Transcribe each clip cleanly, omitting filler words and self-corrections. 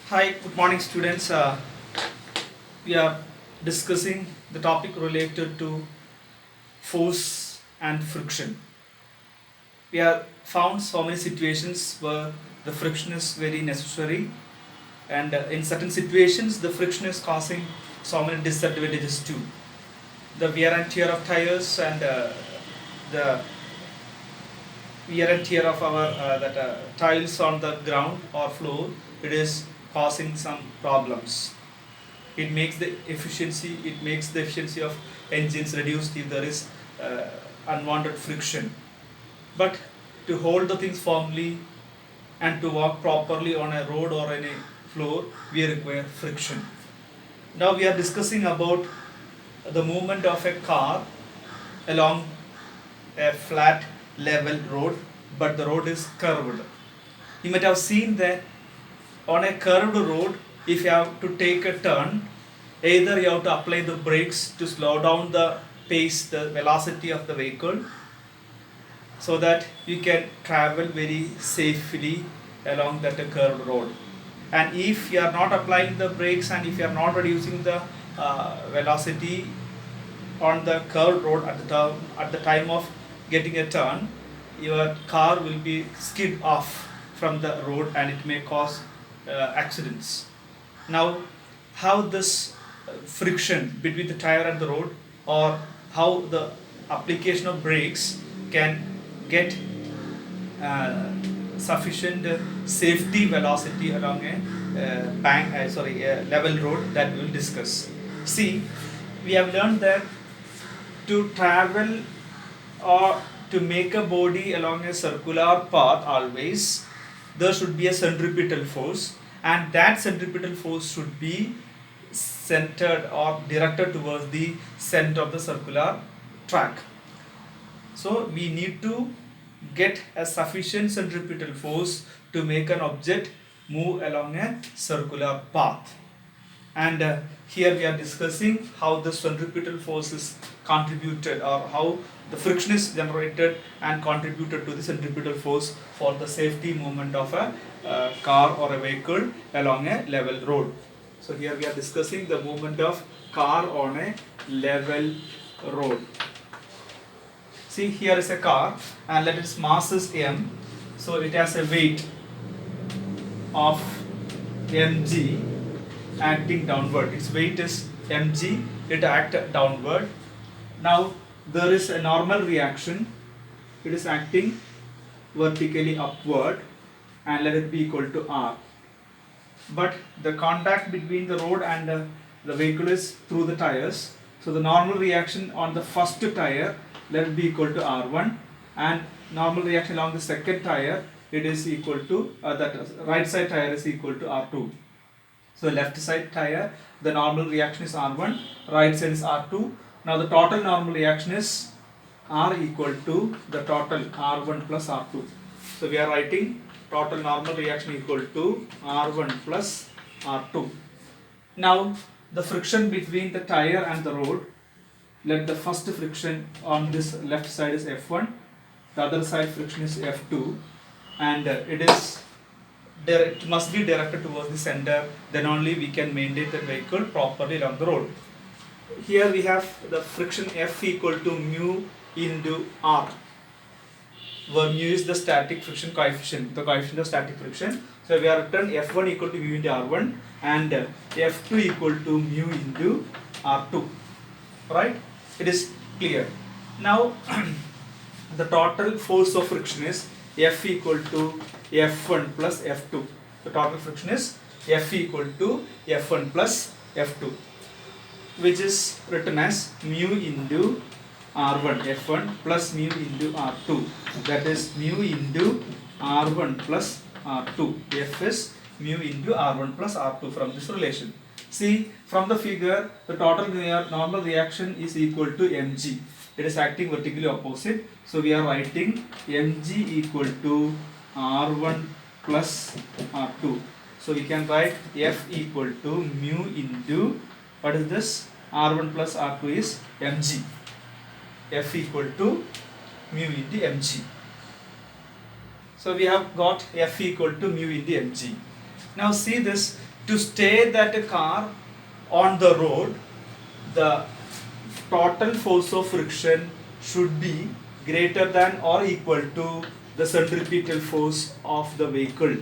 Hi, good morning, students. We are discussing the topic related to force and friction. We have found so many situations where the friction is very necessary, and in certain situations, the friction is causing so many disadvantages too. The wear and tear of tires and the wear and tear of our tiles on the ground or floor, it is causing some problems. It makes the efficiency of engines reduced if there is uh, unwanted friction. But to hold the things firmly and to walk properly on a road or any floor, we require friction. Now we are discussing about the movement of a car along a flat level road, but the road is curved. You might have seen that on a curved road, if you have to take a turn, either you have to apply the brakes to slow down the pace, the velocity of the vehicle, so that you can travel very safely along that curved road. And if you are not applying the brakes and if you are not reducing the velocity on the curved road at the time of getting a turn, your car will be skid off from the road and it may cause accidents. Now, how this friction between the tire and the road, or how the application of brakes can get uh, sufficient safety velocity along a level road, that we will discuss. See, we have learned that to travel or to make a body along a circular path, always there should be a centripetal force, and that centripetal force should be centered or directed towards the center of the circular track. So we need to get a sufficient centripetal force to make an object move along a circular path. And here we are discussing how the centripetal force is contributed, or how the friction is generated and contributed to the centripetal force for the safety movement of a car or a vehicle along a level road. So here we are discussing the movement of car on a level road. See, here is a car and let its mass is m, so it has a weight of mg acting downward. Its weight is mg, it acts downward. Now there is a normal reaction, it is acting vertically upward, and let it be equal to r. But the contact between the road and the vehicle is through the tires, so the normal reaction on the first tire, let it be equal to r1, and normal reaction along the second tire, it is equal to that right side tire is equal to r2. So left side tire, the normal reaction is R1, right side is R2. Now the total normal reaction is R equal to the total R1 plus R2. So we are writing total normal reaction equal to R1 plus R2. Now the friction between the tire and the road, let the first friction on this left side is F1, the other side friction is F2, and it must be directed towards the center, then only we can maintain the vehicle properly along the road. Here we have the friction F equal to mu into R, where mu is the static friction coefficient, the coefficient of static friction. So we have written F1 equal to mu into R1 and F2 equal to mu into R2. Right? It is clear. Now the total force of friction is F equal to F1 plus F2. The total friction is F equal to F1 plus F2, which is written as mu into R1 F1 plus mu into R2. That is mu into R1 plus R2. F is mu into R1 plus R2 from this relation. See, from the figure, the total normal reaction is equal to mg. It is acting vertically opposite. So we are writing mg equal to R1 plus R2. So we can write F equal to mu into, what is this? R1 plus R2 is mg. F equal to mu into mg. So we have got F equal to mu into mg. Now see this, to stay that car on the road, the total force of friction should be greater than or equal to the centripetal force of the vehicle.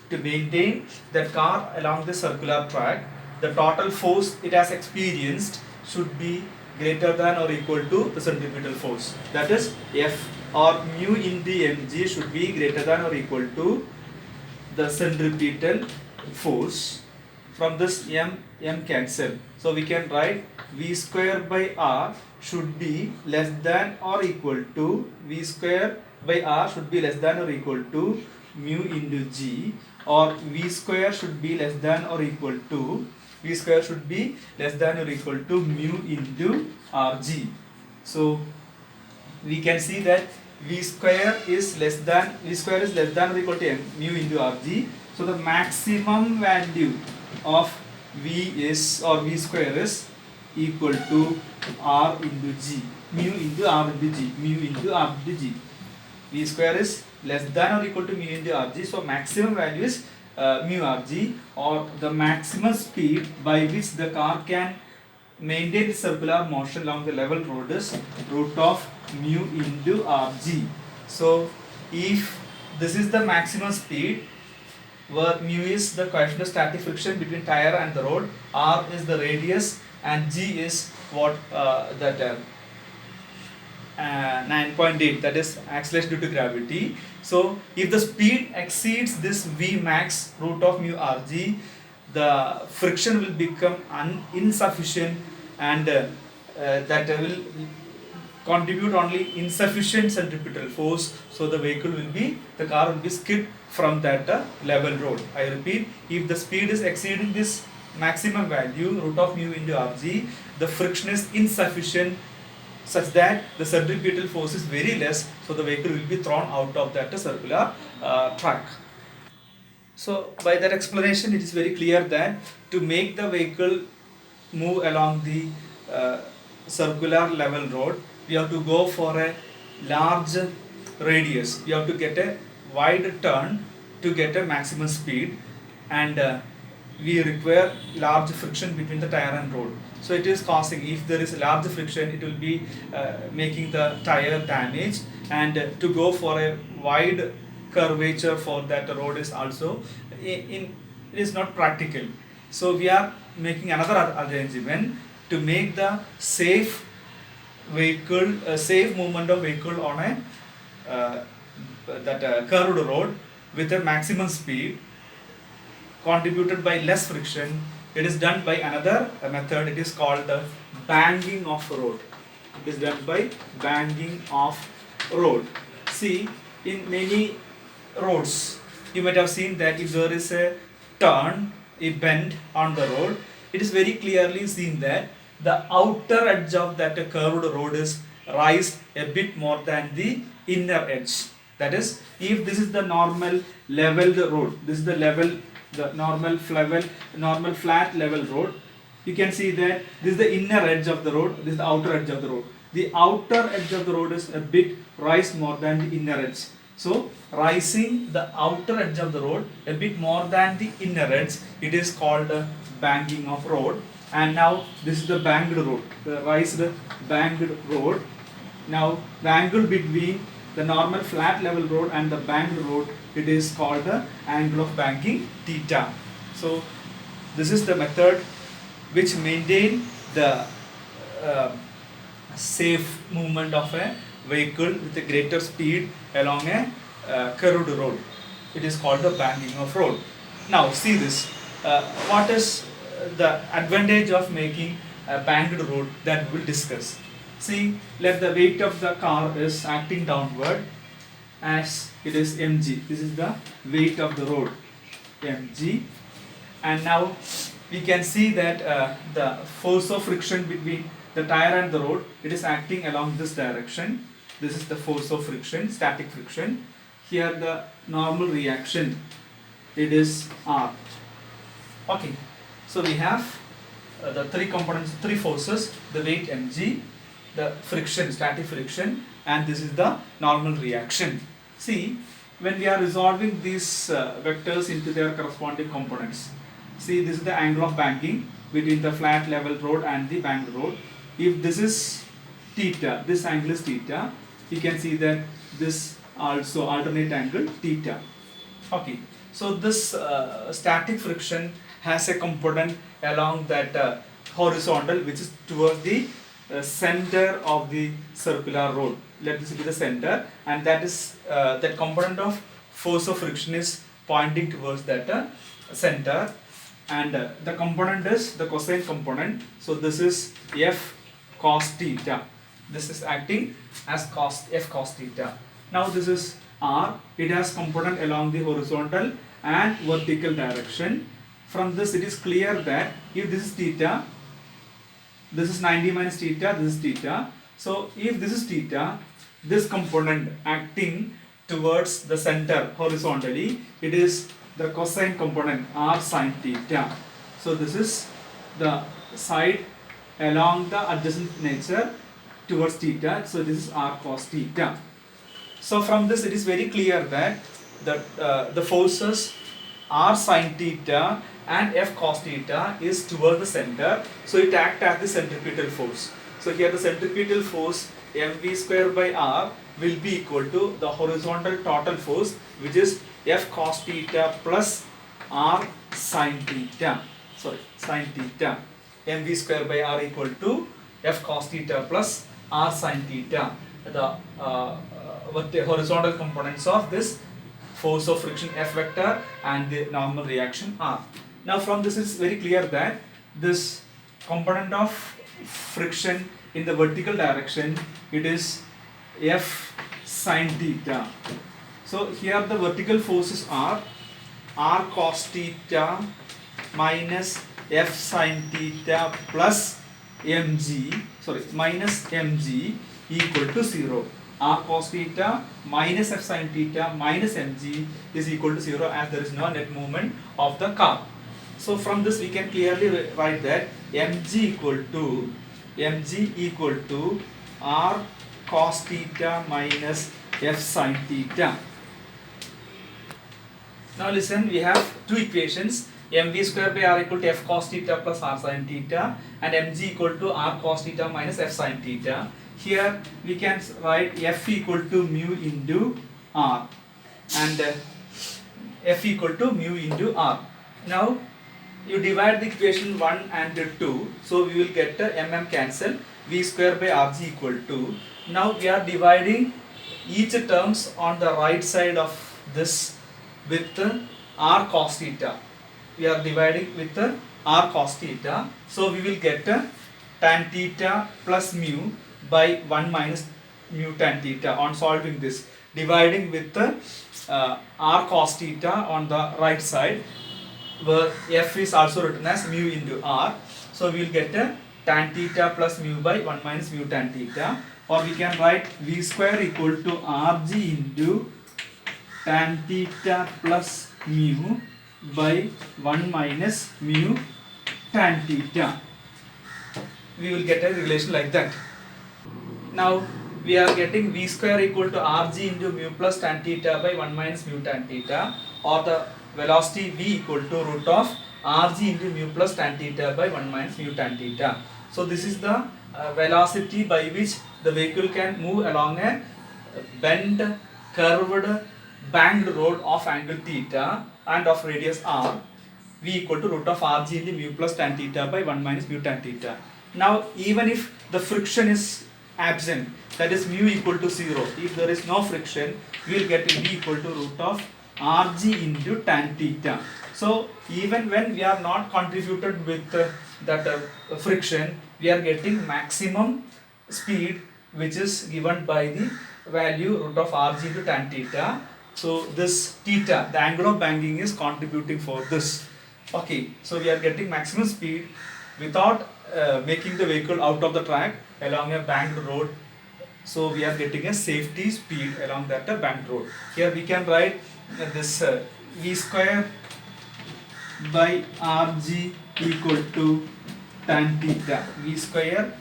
To maintain the car along the circular track, the total force it has experienced should be greater than or equal to the centripetal force. That is, F or mu into mg should be greater than or equal to the centripetal force. From this m cancel. So we can write v square by r should be less than or equal to v square by r should be less than or equal to mu into g, or v square should be less than or equal to v square should be less than or equal to mu into rg. So we can see that v square is less than or equal to mu into rg. So the maximum value of v is, or v square is equal to r into g, mu into r into g, mu into r into g. V square is less than or equal to mu into rg. So maximum value is mu rg, or the maximum speed by which the car can maintain circular motion along the level road is root of mu into rg. So if this is the maximum speed, where mu is the coefficient of static friction between tire and the road, r is the radius, and g is what 9.8, that is acceleration due to gravity. So if the speed exceeds this v max root of mu rg, the friction will become insufficient, and that will contribute only insufficient centripetal force. So the car will be skid from that level road. I repeat, if the speed is exceeding this maximum value root of mu into rg, the friction is insufficient such that the centripetal force is very less, so the vehicle will be thrown out of that circular track. So by that explanation, it is very clear that to make the vehicle move along the circular level road, we have to go for a large radius. We have to get a wide turn to get a maximum speed, and we require large friction between the tire and road. So it is causing, if there is large friction, it will be making the tire damage, and to go for a wide curvature for that road is also it is not practical. So we are making another arrangement to make the safe movement of vehicle on a curved road with a maximum speed contributed by less friction. It is done by another method. It is called the banking of road. It is done by banking of road. See, in many roads, you might have seen that if there is a turn, a bend on the road, it is very clearly seen that the outer edge of that curved road is raised a bit more than the inner edge. That is, if this is the normal leveled road, this is the normal flat level road, you can see that this is the inner edge of the road, this is the outer edge of the road. The outer edge of the road is a bit raised more than the inner edge. So rising the outer edge of the road a bit more than the inner edge, it is called banking of road. And now this is the banked road, the raised banked road. Now the angle between the normal flat level road and the banked road, it is called the angle of banking, theta. So this is the method which maintain the safe movement of a vehicle with a greater speed along a curved road. It is called the banking of road. Now see this, what is the advantage of making a banked road, that we will discuss. See, let the weight of the car is acting downward as it is mg. This is the weight of the road, mg. And now we can see that the force of friction between the tire and the road, it is acting along this direction. This is the force of friction, static friction. Here the normal reaction, it is R. Okay, so we have the three components, three forces, the weight mg, the friction, static friction, and this is the normal reaction. See, when we are resolving these vectors into their corresponding components, See, this is the angle of banking between the flat level road and the banked road. If this is theta, this angle is theta, you can see that this also alternate angle theta. Okay, so this static friction has a component along that horizontal, which is towards the center of the circular road. Let this be the center, and that is that component of force of friction is pointing towards that center, and the component is the cosine component. So this is F cos theta. This is acting as F cos theta. Now this is R. It has component along the horizontal and vertical direction. From this it is clear that if this is theta, this is 90 minus theta, this is theta. So if this is theta, this component acting towards the center horizontally, it is the cosine component R sin theta. So this is the side along the adjacent nature towards theta. So this is R cos theta. So from this it is very clear that the forces R sin theta and F cos theta is towards the center. So it acts as the centripetal force. So here the centripetal force mv square by R will be equal to the horizontal total force, which is F cos theta plus R sin theta. Sorry, sin theta. mv square by R equal to F cos theta plus R sin theta. The horizontal components of this force of friction F vector and the normal reaction R. Now from this is very clear that this component of friction in the vertical direction, it is F sin theta. So here the vertical forces are R cos theta minus F sin theta plus minus mg equal to 0. R cos theta minus F sin theta minus mg is equal to 0, as there is no net movement of the car. So from this we can clearly write that mg equal to R cos theta minus F sin theta. Now listen, we have two equations, mv square by R equal to F cos theta plus R sin theta, and mg equal to R cos theta minus F sin theta. Here we can write F equal to mu into R, and F equal to mu into R. Now you divide the equation 1 and 2, so we will get mm cancel, v square by rg equal to. Now we are dividing each terms on the right side of this with R cos theta. We are dividing with R cos theta, so we will get tan theta plus mu by 1 minus mu tan theta on solving this, dividing with R cos theta on the right side, where F is also written as mu into R. So we will get tan theta plus mu by 1 minus mu tan theta, or we can write v square equal to rg into tan theta plus mu by 1 minus mu tan theta. We will get a relation like that. Now we are getting v square equal to rg into mu plus tan theta by 1 minus mu tan theta, or the velocity v equal to root of rg into mu plus tan theta by 1 minus mu tan theta. So this is the velocity by which the vehicle can move along a bent, curved, banked road of angle theta and of radius r. V equal to root of rg into mu plus tan theta by 1 minus mu tan theta. Now even if the friction is absent, that is mu equal to 0, if there is no friction, we will get v equal to root of rg into tan theta. So even when we are not contributed with that friction, we are getting maximum speed, which is given by the value root of rg into tan theta. So this theta, the angle of banking, is contributing for this. Okay, so we are getting maximum speed without making the vehicle out of the track along a banked road. So we are getting a safety speed along that banked road. Here we can write this v square by rg equal to tan theta. V square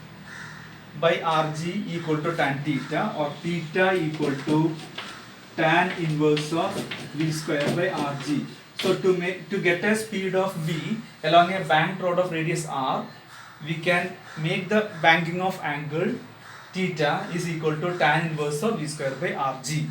by rg equal to tan theta, or theta equal to tan inverse of v square by rg. So to get a speed of v along a banked rod of radius r, we can make the banking of angle theta is equal to tan inverse of v square by rg.